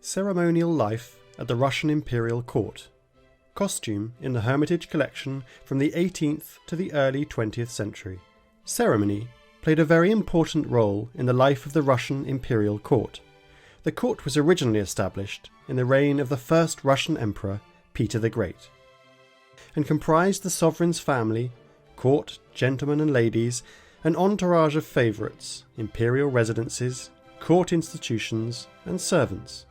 Ceremonial life at the Russian Imperial Court. Costume in the Hermitage collection from the 18th to the early 20th century. Ceremony played a very important role in the life of the Russian Imperial Court. The court was originally established in the reign of the first Russian Emperor, Peter the Great, and comprised the sovereign's family, court, gentlemen and ladies, an entourage of favourites, imperial residences, court institutions and servants.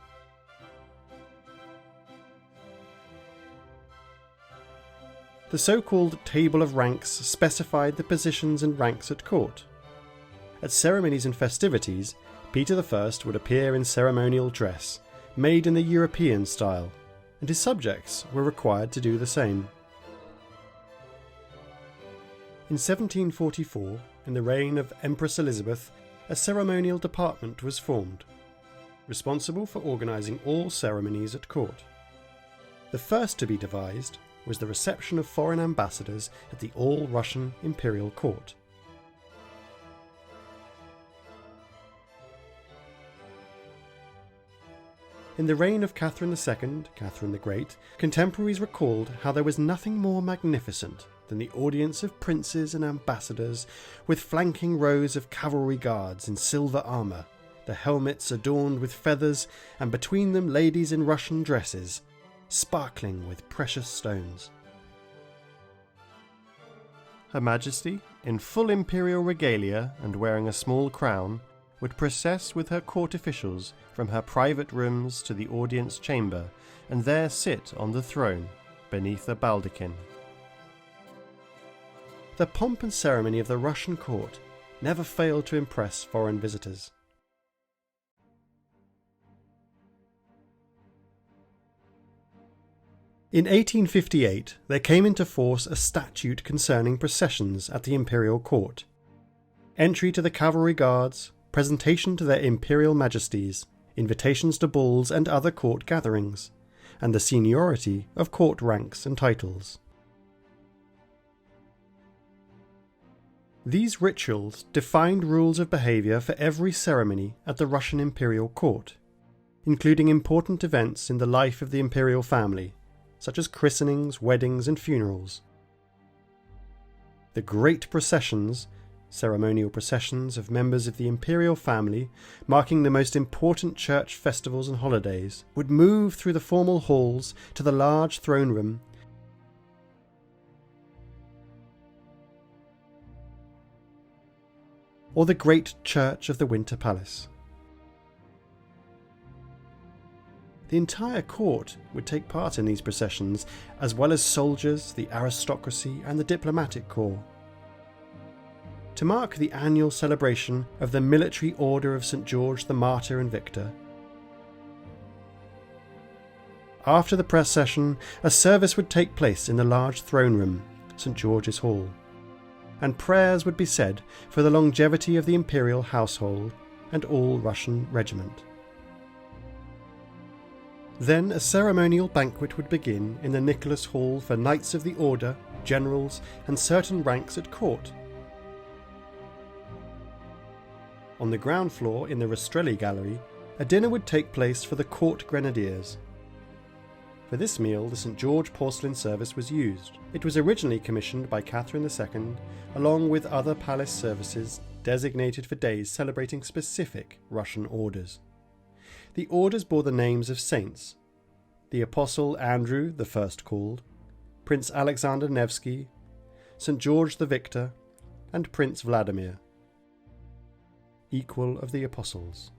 The so-called Table of Ranks specified the positions and ranks at court. At ceremonies and festivities, Peter I would appear in ceremonial dress, made in the European style, and his subjects were required to do the same. In 1744, in the reign of Empress Elizabeth, a ceremonial department was formed, responsible for organising all ceremonies at court. The first to be devised was the reception of foreign ambassadors at the all-Russian Imperial Court. In the reign of Catherine II, Catherine the Great, contemporaries recalled how there was nothing more magnificent than the audience of princes and ambassadors, with flanking rows of cavalry guards in silver armour, the helmets adorned with feathers, and between them ladies in Russian dresses, sparkling with precious stones. Her Majesty, in full imperial regalia and wearing a small crown, would process with her court officials from her private rooms to the audience chamber, and there sit on the throne, beneath a baldachin. The pomp and ceremony of the Russian court never failed to impress foreign visitors. In 1858, there came into force a statute concerning processions at the imperial court. Entry to the cavalry guards, presentation to their imperial majesties, invitations to balls and other court gatherings, and the seniority of court ranks and titles. These rituals defined rules of behaviour for every ceremony at the Russian imperial court, including important events in the life of the imperial family, such as christenings, weddings and funerals. The great processions, ceremonial processions of members of the imperial family, marking the most important church festivals and holidays, would move through the formal halls to the large throne room or the great church of the Winter Palace. The entire court would take part in these processions, as well as soldiers, the aristocracy and the diplomatic corps. To mark the annual celebration of the Military Order of St. George the Martyr and Victor, after the procession, a service would take place in the large throne room, St. George's Hall, and prayers would be said for the longevity of the imperial household and all Russian regiment. Then a ceremonial banquet would begin in the Nicholas Hall for Knights of the Order, generals and certain ranks at court. On the ground floor in the Rastrelli Gallery, a dinner would take place for the court grenadiers. For this meal the St. George porcelain service was used. It was originally commissioned by Catherine II, along with other palace services designated for days celebrating specific Russian orders. The orders bore the names of saints: the Apostle Andrew, the first called, Prince Alexander Nevsky, St. George the Victor, and Prince Vladimir, equal of the Apostles.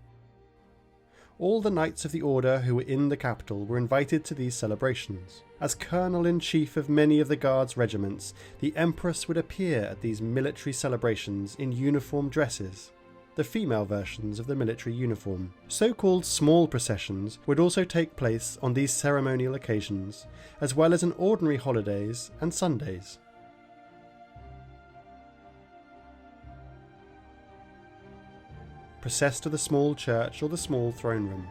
All the knights of the order who were in the capital were invited to these celebrations. As colonel-in-chief of many of the guards' regiments, the Empress would appear at these military celebrations in uniform dresses, the female versions of the military uniform. So-called small processions would also take place on these ceremonial occasions, as well as on ordinary holidays and Sundays. Process to the small church or the small throne room.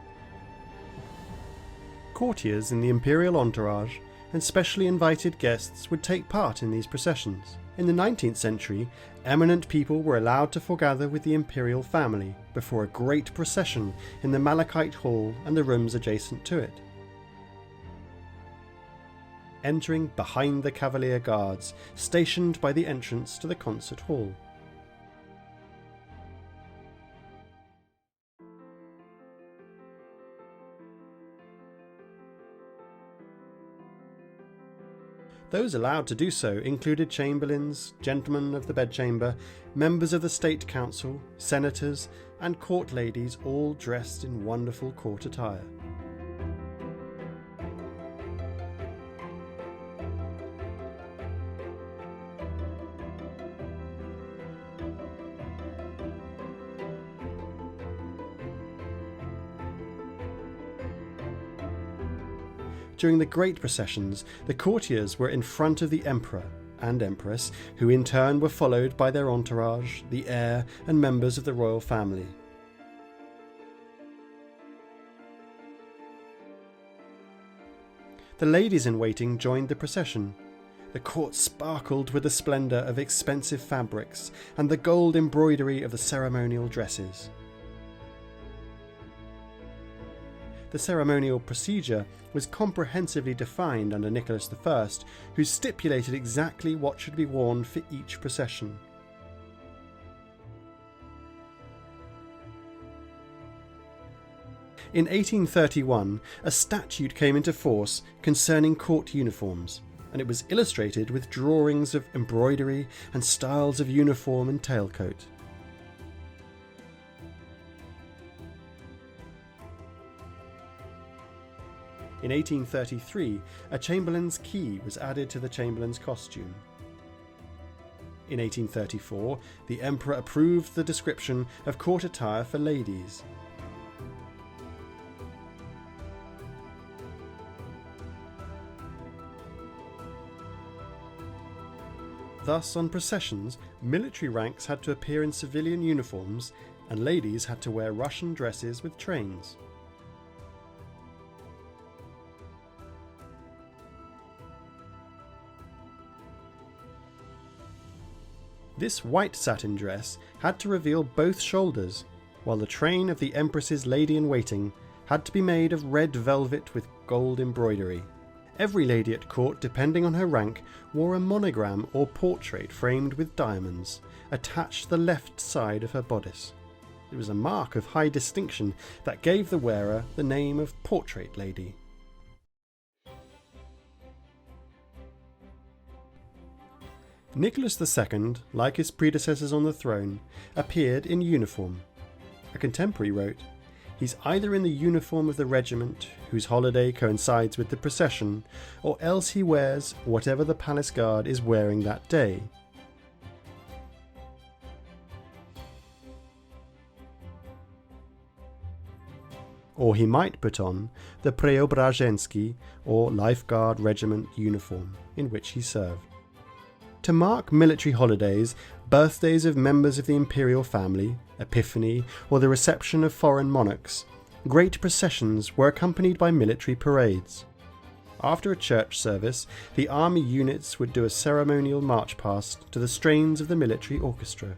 Courtiers in the imperial entourage and specially invited guests would take part in these processions. In the 19th century, eminent people were allowed to foregather with the imperial family before a great procession in the Malachite Hall and the rooms adjacent to it. Entering behind the cavalier guards stationed by the entrance to the concert hall. Those allowed to do so included chamberlains, gentlemen of the bedchamber, members of the State Council, senators, and court ladies, all dressed in wonderful court attire. During the great processions, the courtiers were in front of the emperor and empress, who in turn were followed by their entourage, the heir and members of the royal family. The ladies in waiting joined the procession. The court sparkled with the splendour of expensive fabrics and the gold embroidery of the ceremonial dresses. The ceremonial procedure was comprehensively defined under Nicholas I, who stipulated exactly what should be worn for each procession. In 1831, a statute came into force concerning court uniforms, and it was illustrated with drawings of embroidery and styles of uniform and tailcoat. In 1833, a chamberlain's key was added to the chamberlain's costume. In 1834, the emperor approved the description of court attire for ladies. Thus, on processions, military ranks had to appear in civilian uniforms, and ladies had to wear Russian dresses with trains. This white satin dress had to reveal both shoulders, while the train of the Empress's lady-in-waiting had to be made of red velvet with gold embroidery. Every lady at court, depending on her rank, wore a monogram or portrait framed with diamonds, attached to the left side of her bodice. It was a mark of high distinction that gave the wearer the name of portrait lady. Nicholas II, like his predecessors on the throne, appeared in uniform. A contemporary wrote, "He's either in the uniform of the regiment, whose holiday coincides with the procession, or else he wears whatever the palace guard is wearing that day." Or he might put on the Preobrazhensky or Lifeguard Regiment uniform in which he served. To mark military holidays, birthdays of members of the imperial family, Epiphany, or the reception of foreign monarchs, great processions were accompanied by military parades. After a church service, the army units would do a ceremonial march past to the strains of the military orchestra.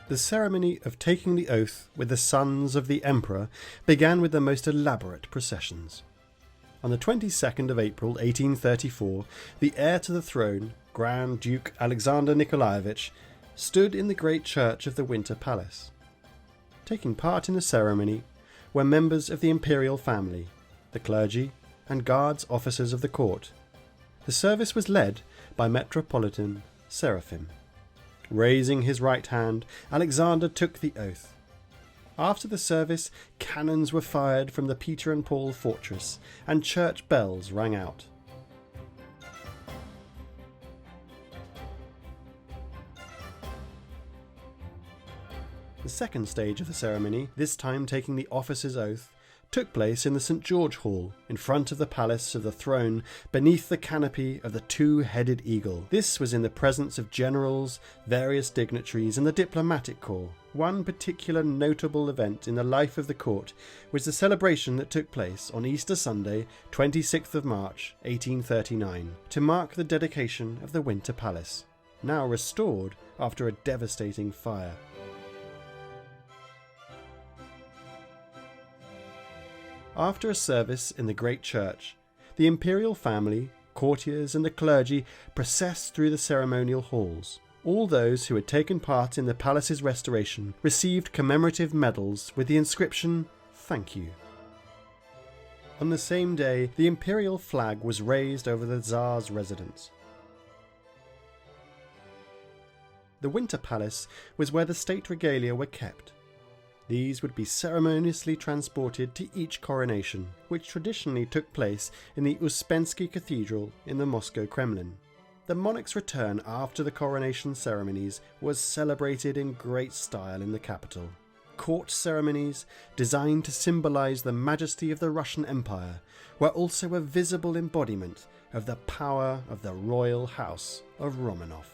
The ceremony of taking the oath with the sons of the emperor began with the most elaborate processions. On the 22nd of April 1834, the heir to the throne, Grand Duke Alexander Nikolaevich, stood in the great church of the Winter Palace. Taking part in the ceremony were members of the imperial family, the clergy, and guards officers of the court. The service was led by Metropolitan Seraphim. Raising his right hand, Alexander took the oath. After the service, cannons were fired from the Peter and Paul fortress, and church bells rang out. The second stage of the ceremony, this time taking the officer's oath, took place in the St. George Hall, in front of the Palace of the Throne, beneath the canopy of the two-headed eagle. This was in the presence of generals, various dignitaries, and the diplomatic corps. One particular notable event in the life of the court was the celebration that took place on Easter Sunday, 26th of March, 1839, to mark the dedication of the Winter Palace, now restored after a devastating fire. After a service in the great church, the imperial family, courtiers and the clergy processed through the ceremonial halls. All those who had taken part in the palace's restoration received commemorative medals with the inscription, "Thank you." On the same day, the imperial flag was raised over the Tsar's residence. The Winter Palace was where the state regalia were kept. These would be ceremoniously transported to each coronation, which traditionally took place in the Uspensky Cathedral in the Moscow Kremlin. The monarch's return after the coronation ceremonies was celebrated in great style in the capital. Court ceremonies, designed to symbolize the majesty of the Russian Empire, were also a visible embodiment of the power of the royal house of Romanov.